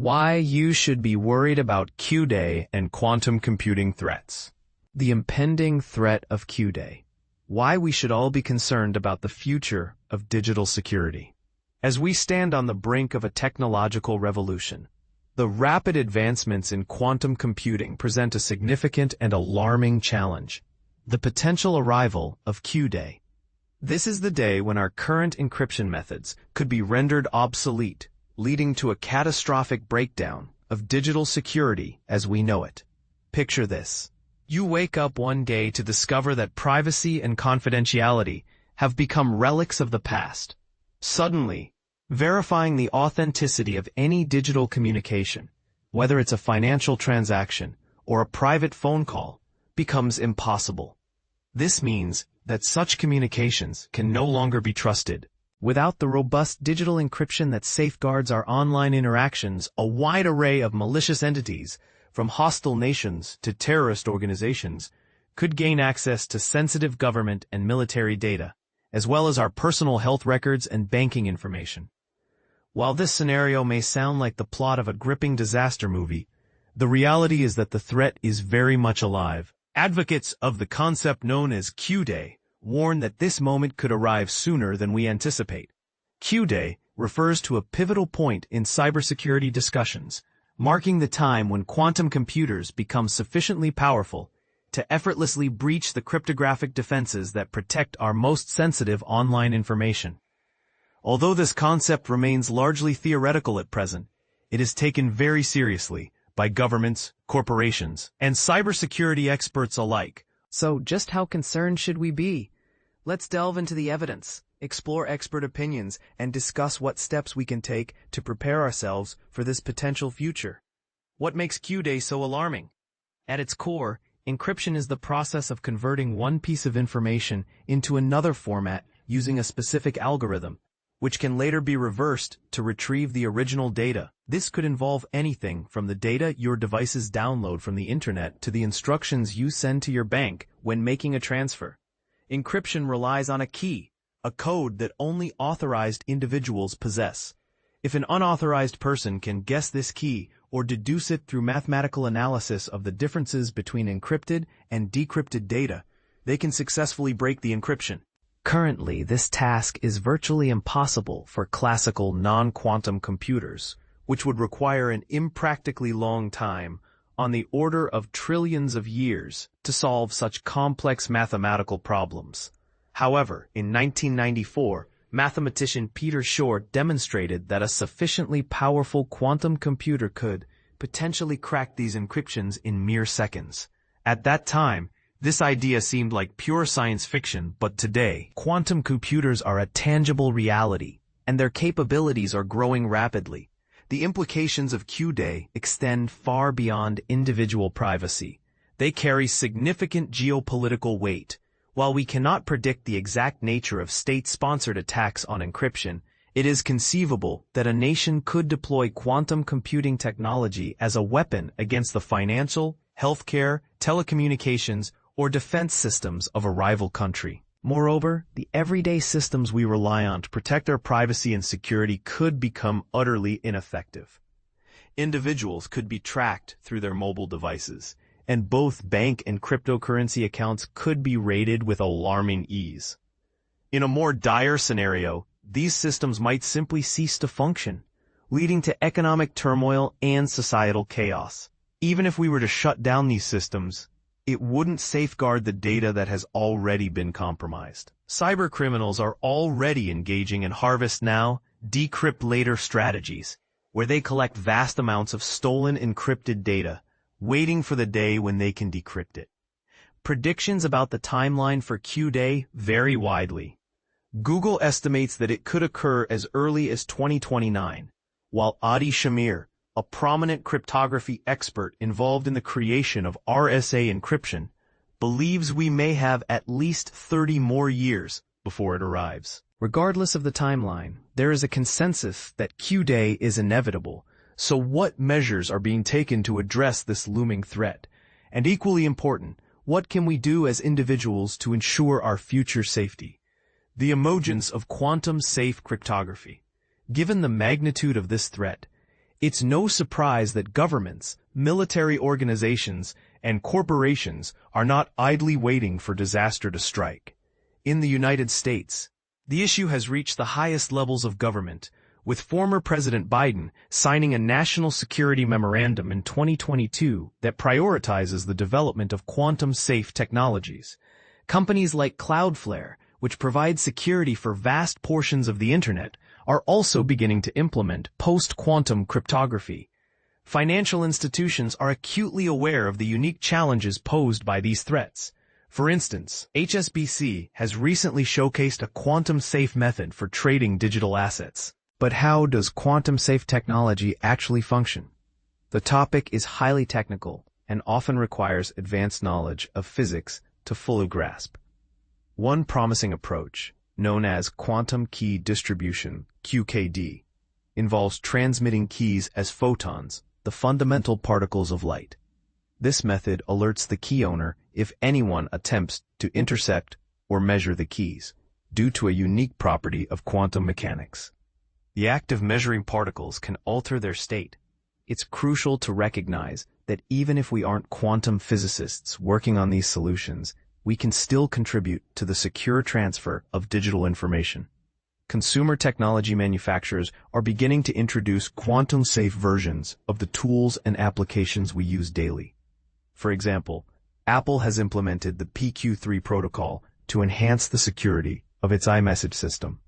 Why you should be worried about Q-Day and quantum computing threats. The impending threat of Q-Day. Why we should all be concerned about the future of digital security. As we stand on the brink of a technological revolution, the rapid advancements in quantum computing present a significant and alarming challenge: the potential arrival of Q-Day. This is the day when our current encryption methods could be rendered obsolete, leading to a catastrophic breakdown of digital security as we know it. Picture this. You wake up one day to discover that privacy and confidentiality have become relics of the past. Suddenly, verifying the authenticity of any digital communication, whether it's a financial transaction or a private phone call, becomes impossible. This means that such communications can no longer be trusted. Without the robust digital encryption that safeguards our online interactions, a wide array of malicious entities, from hostile nations to terrorist organizations, could gain access to sensitive government and military data, as well as our personal health records and banking information. While this scenario may sound like the plot of a gripping disaster movie, the reality is that the threat is very much alive. Advocates of the concept known as Q-Day warn that this moment could arrive sooner than we anticipate. Q-Day refers to a pivotal point in cybersecurity discussions, marking the time when quantum computers become sufficiently powerful to effortlessly breach the cryptographic defenses that protect our most sensitive online information. Although this concept remains largely theoretical at present, it is taken very seriously by governments, corporations, and cybersecurity experts alike. So just how concerned should we be? Let's delve into the evidence, explore expert opinions, and discuss what steps we can take to prepare ourselves for this potential future. What makes Q-Day so alarming? At its core, encryption is the process of converting one piece of information into another format using a specific algorithm, which can later be reversed to retrieve the original data. This could involve anything from the data your devices download from the internet to the instructions you send to your bank when making a transfer. Encryption relies on a key, a code that only authorized individuals possess. If an unauthorized person can guess this key or deduce it through mathematical analysis of the differences between encrypted and decrypted data, they can successfully break the encryption. Currently, this task is virtually impossible for classical non-quantum computers, which would require an impractically long time, on the order of trillions of years, to solve such complex mathematical problems. However, in 1994, mathematician Peter Shor demonstrated that a sufficiently powerful quantum computer could potentially crack these encryptions in mere seconds. At that time, this idea seemed like pure science fiction, but today, quantum computers are a tangible reality, and their capabilities are growing rapidly. The implications of Q-Day extend far beyond individual privacy. They carry significant geopolitical weight. While we cannot predict the exact nature of state-sponsored attacks on encryption, it is conceivable that a nation could deploy quantum computing technology as a weapon against the financial, healthcare, telecommunications, or defense systems of a rival country. Moreover, the everyday systems we rely on to protect our privacy and security could become utterly ineffective. Individuals could be tracked through their mobile devices, and both bank and cryptocurrency accounts could be raided with alarming ease. In a more dire scenario, these systems might simply cease to function, leading to economic turmoil and societal chaos. Even if we were to shut down these systems, it wouldn't safeguard the data that has already been compromised. Cybercriminals are already engaging in harvest now, decrypt later strategies, where they collect vast amounts of stolen encrypted data, waiting for the day when they can decrypt it. Predictions about the timeline for Q-Day vary widely. Google estimates that it could occur as early as 2029, while Adi Shamir, a prominent cryptography expert involved in the creation of RSA encryption, believes we may have at least 30 more years before it arrives. Regardless of the timeline, there is a consensus that Q-Day is inevitable. So what measures are being taken to address this looming threat? And equally important, what can we do as individuals to ensure our future safety? The emergence of quantum-safe cryptography. Given the magnitude of this threat, It's no surprise that governments, military organizations, and corporations are not idly waiting for disaster to strike. In the United States, the issue has reached the highest levels of government, with former President Biden signing a national security memorandum in 2022 that prioritizes the development of quantum-safe technologies. Companies like Cloudflare, which provide security for vast portions of the Internet, are also beginning to implement post-quantum cryptography. Financial institutions are acutely aware of the unique challenges posed by these threats. For instance, HSBC has recently showcased a quantum-safe method for trading digital assets. But how does quantum-safe technology actually function? The topic is highly technical and often requires advanced knowledge of physics to fully grasp. One promising approach, known as quantum key distribution, QKD, involves transmitting keys as photons, the fundamental particles of light. This method alerts the key owner if anyone attempts to intercept or measure the keys, due to a unique property of quantum mechanics. The act of measuring particles can alter their state. It's crucial to recognize that even if we aren't quantum physicists working on these solutions, we can still contribute to the secure transfer of digital information. Consumer technology manufacturers are beginning to introduce quantum-safe versions of the tools and applications we use daily. For example, Apple has implemented the PQ3 protocol to enhance the security of its iMessage system.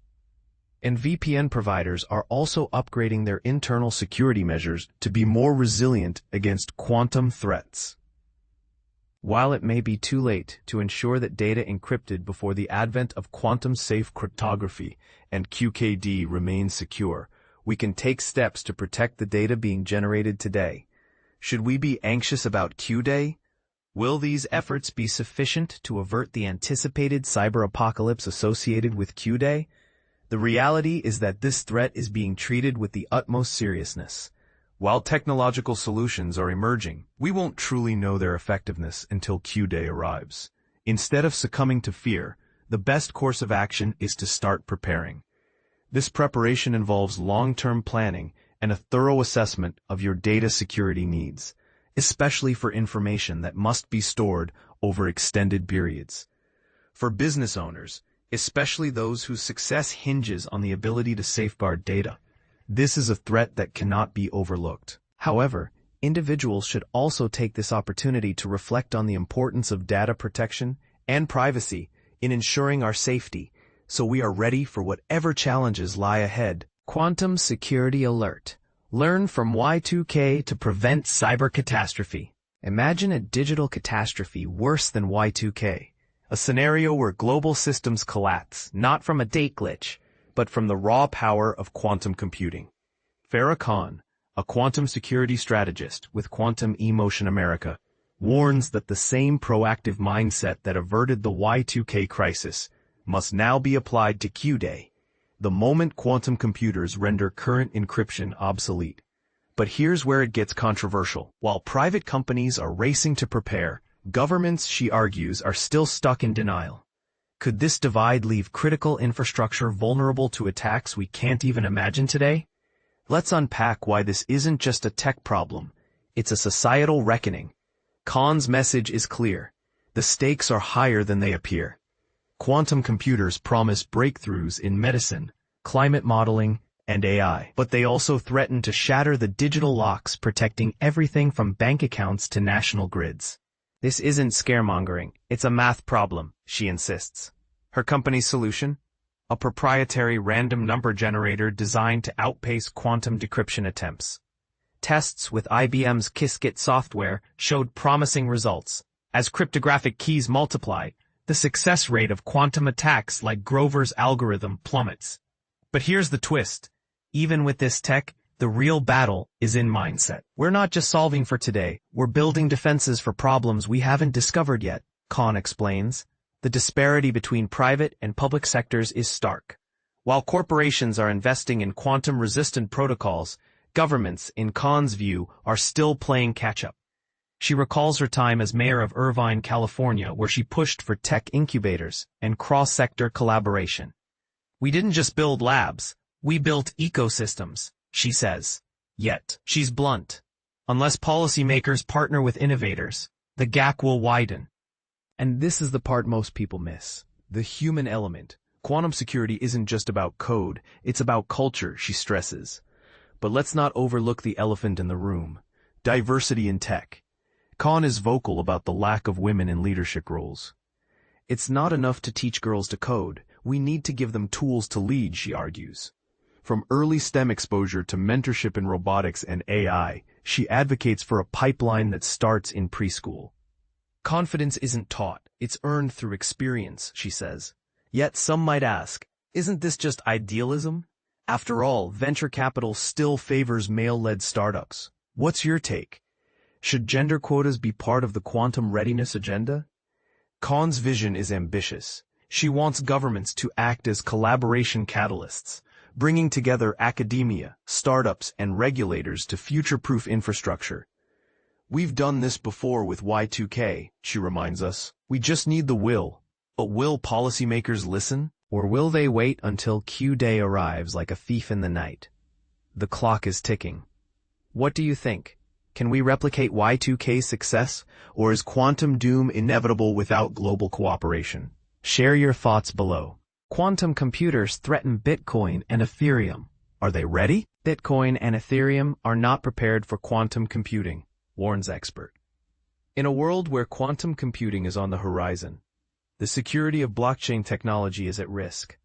And VPN providers are also upgrading their internal security measures to be more resilient against quantum threats. While it may be too late to ensure that data encrypted before the advent of quantum-safe cryptography and QKD remains secure, we can take steps to protect the data being generated today. Should we be anxious about Q-Day? Will these efforts be sufficient to avert the anticipated cyber apocalypse associated with Q-Day? The reality is that this threat is being treated with the utmost seriousness. While technological solutions are emerging, we won't truly know their effectiveness until Q-Day arrives. Instead of succumbing to fear, the best course of action is to start preparing. This preparation involves long-term planning and a thorough assessment of your data security needs, especially for information that must be stored over extended periods. For business owners, especially those whose success hinges on the ability to safeguard data, this is a threat that cannot be overlooked. However, individuals should also take this opportunity to reflect on the importance of data protection and privacy in ensuring our safety, so we are ready for whatever challenges lie ahead. Quantum Security Alert. Learn from Y2K to prevent cyber catastrophe. Imagine a digital catastrophe worse than Y2K. A scenario where global systems collapse, not from a date glitch, but from the raw power of quantum computing. Farah Khan, a quantum security strategist with Quantum eMotion America, warns that the same proactive mindset that averted the Y2K crisis must now be applied to Q-Day, the moment quantum computers render current encryption obsolete. But here's where it gets controversial. While private companies are racing to prepare, governments, she argues, are still stuck in denial. Could this divide leave critical infrastructure vulnerable to attacks we can't even imagine today? Let's unpack why this isn't just a tech problem. It's a societal reckoning. Khan's message is clear. The stakes are higher than they appear. Quantum computers promise breakthroughs in medicine, climate modeling, and AI, but they also threaten to shatter the digital locks protecting everything from bank accounts to national grids. This isn't scaremongering, it's a math problem, she insists. Her company's solution? A proprietary random number generator designed to outpace quantum decryption attempts. Tests with IBM's Qiskit software showed promising results. As cryptographic keys multiply, the success rate of quantum attacks like Grover's algorithm plummets. But here's the twist. Even with this tech, the real battle is in mindset. We're not just solving for today, we're building defenses for problems we haven't discovered yet, Khan explains. The disparity between private and public sectors is stark. While corporations are investing in quantum-resistant protocols, governments, in Khan's view, are still playing catch-up. She recalls her time as mayor of Irvine, California, where she pushed for tech incubators and cross-sector collaboration. We didn't just build labs, we built ecosystems, she says. Yet, she's blunt. Unless policymakers partner with innovators, the gap will widen. And this is the part most people miss. The human element. Quantum security isn't just about code, it's about culture, she stresses. But let's not overlook the elephant in the room. Diversity in tech. Khan is vocal about the lack of women in leadership roles. It's not enough to teach girls to code. We need to give them tools to lead, she argues. From early STEM exposure to mentorship in robotics and AI, she advocates for a pipeline that starts in preschool. Confidence isn't taught, it's earned through experience, she says. Yet some might ask, isn't this just idealism? After all, venture capital still favors male-led startups. What's your take? Should gender quotas be part of the quantum readiness agenda? Khan's vision is ambitious. She wants governments to act as collaboration catalysts, bringing together academia, startups, and regulators to future-proof infrastructure. We've done this before with Y2K, she reminds us. We just need the will. But will policymakers listen? Or will they wait until Q-Day arrives like a thief in the night? The clock is ticking. What do you think? Can we replicate Y2K's success, or is quantum doom inevitable without global cooperation? Share your thoughts below. Quantum computers threaten Bitcoin and Ethereum. Are they ready? Bitcoin and Ethereum are not prepared for quantum computing, warns expert. In a world where quantum computing is on the horizon, the security of blockchain technology is at risk.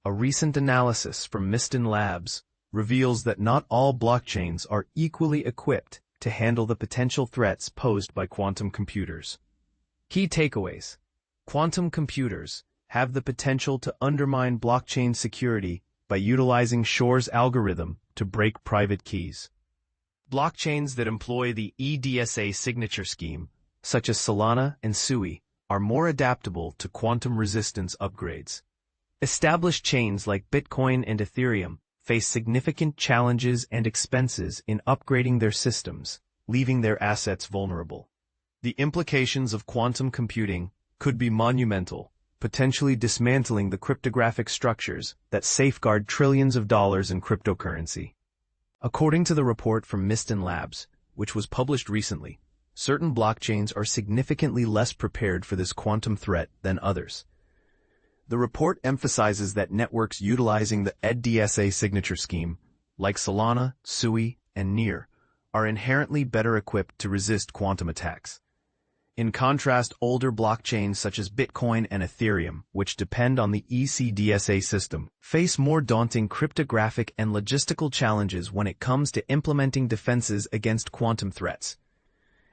A recent analysis from Miston Labs reveals that not all blockchains are equally equipped to handle the potential threats posed by quantum computers. Key takeaways. Quantum computers have the potential to undermine blockchain security by utilizing Shor's algorithm to break private keys. Blockchains that employ the EDSA signature scheme, such as Solana and Sui, are more adaptable to quantum resistance upgrades. Established chains like Bitcoin and Ethereum face significant challenges and expenses in upgrading their systems, leaving their assets vulnerable. The implications of quantum computing could be monumental, potentially dismantling the cryptographic structures that safeguard trillions of dollars in cryptocurrency. According to the report from Miston Labs, which was published recently, certain blockchains are significantly less prepared for this quantum threat than others. The report emphasizes that networks utilizing the EDSA signature scheme, like Solana, Sui, and Near, are inherently better equipped to resist quantum attacks. In contrast, older blockchains such as Bitcoin and Ethereum, which depend on the ECDSA system, face more daunting cryptographic and logistical challenges when it comes to implementing defenses against quantum threats.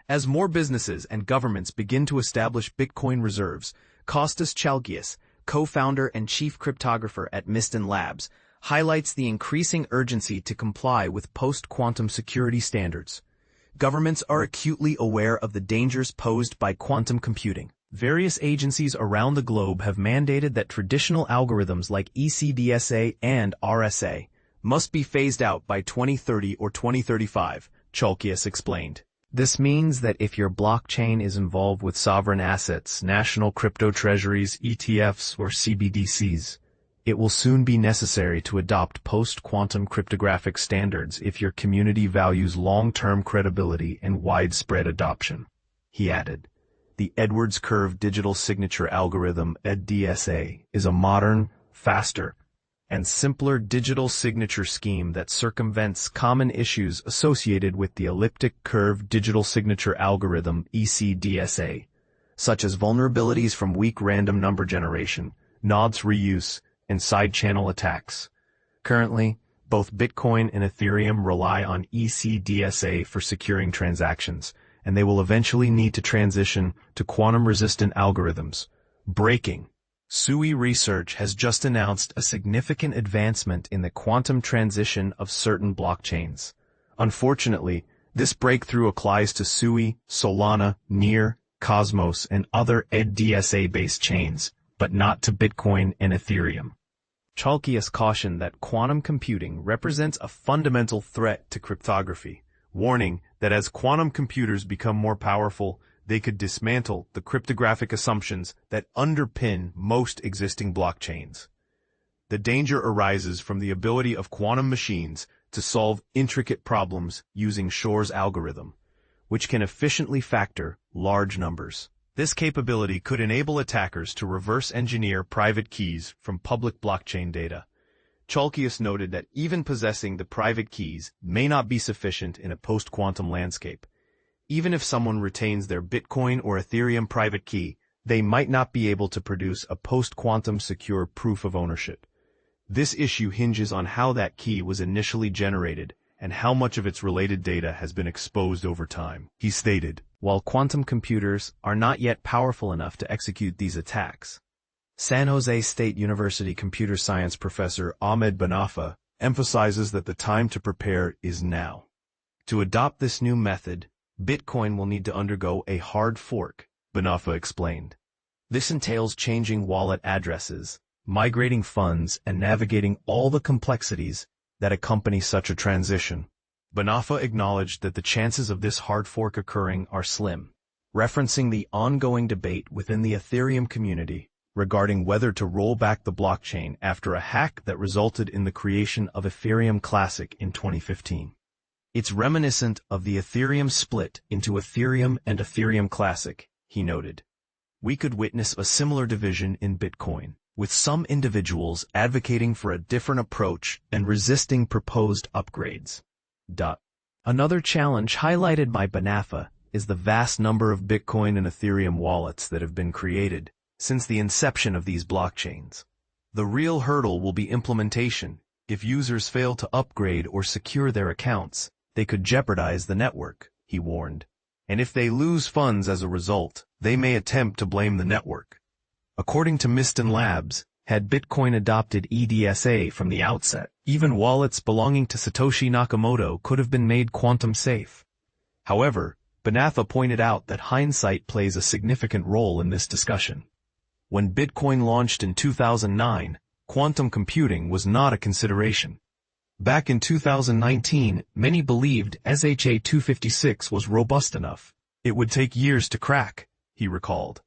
As more businesses and governments begin to establish Bitcoin reserves, Kostas Chalkias, co-founder and chief cryptographer at Miston Labs, highlights the increasing urgency to comply with post-quantum security standards. Governments are acutely aware of the dangers posed by quantum computing. Various agencies around the globe have mandated that traditional algorithms like ECDSA and RSA must be phased out by 2030 or 2035, Chalkias explained. This means that if your blockchain is involved with sovereign assets, national crypto treasuries, ETFs, or CBDCs, it will soon be necessary to adopt post-quantum cryptographic standards if your community values long-term credibility and widespread adoption. He added, the Edwards curve digital signature algorithm, EDSA, is a modern, faster, and simpler digital signature scheme that circumvents common issues associated with the elliptic curve digital signature algorithm, ECDSA, such as vulnerabilities from weak random number generation, nodes reuse, and side-channel attacks. Currently, both Bitcoin and Ethereum rely on ECDSA for securing transactions, and they will eventually need to transition to quantum-resistant algorithms. Breaking. Sui Research has just announced a significant advancement in the quantum transition of certain blockchains. Unfortunately, this breakthrough applies to Sui, Solana, Near, Cosmos, and other EDSA-based chains, but not to Bitcoin and Ethereum. Chalkias cautioned that quantum computing represents a fundamental threat to cryptography, warning that as quantum computers become more powerful, they could dismantle the cryptographic assumptions that underpin most existing blockchains. The danger arises from the ability of quantum machines to solve intricate problems using Shor's algorithm, which can efficiently factor large numbers. This capability could enable attackers to reverse engineer private keys from public blockchain data. Chalkius noted that even possessing the private keys may not be sufficient in a post-quantum landscape. Even if someone retains their Bitcoin or Ethereum private key, they might not be able to produce a post-quantum secure proof of ownership. This issue hinges on how that key was initially generated and how much of its related data has been exposed over time, he stated. While quantum computers are not yet powerful enough to execute these attacks, San Jose State University computer science professor Ahmed Banafa emphasizes that the time to prepare is now. To adopt this new method, Bitcoin will need to undergo a hard fork, Banafa explained. This entails changing wallet addresses, migrating funds, and navigating all the complexities that accompany such a transition. Banafa acknowledged that the chances of this hard fork occurring are slim, referencing the ongoing debate within the Ethereum community regarding whether to roll back the blockchain after a hack that resulted in the creation of Ethereum Classic in 2015. It's reminiscent of the Ethereum split into Ethereum and Ethereum Classic, he noted. We could witness a similar division in Bitcoin, with some individuals advocating for a different approach and resisting proposed upgrades. Another challenge highlighted by Banafa is the vast number of Bitcoin and Ethereum wallets that have been created since the inception of these blockchains. The real hurdle will be implementation. If users fail to upgrade or secure their accounts, they could jeopardize the network, he warned. And if they lose funds as a result, they may attempt to blame the network. According to Miston Labs, had Bitcoin adopted EDSA from the outset, even wallets belonging to Satoshi Nakamoto could have been made quantum safe. However, Banafa pointed out that hindsight plays a significant role in this discussion. When Bitcoin launched in 2009, quantum computing was not a consideration. Back in 2019, many believed SHA-256 was robust enough. It would take years to crack, he recalled.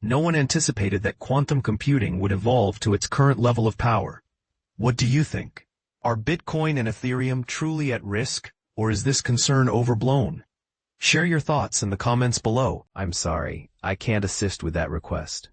No one anticipated that quantum computing would evolve to its current level of power. What do you think? Are Bitcoin and Ethereum truly at risk, or is this concern overblown? Share your thoughts in the comments below. I'm sorry, I can't assist with that request.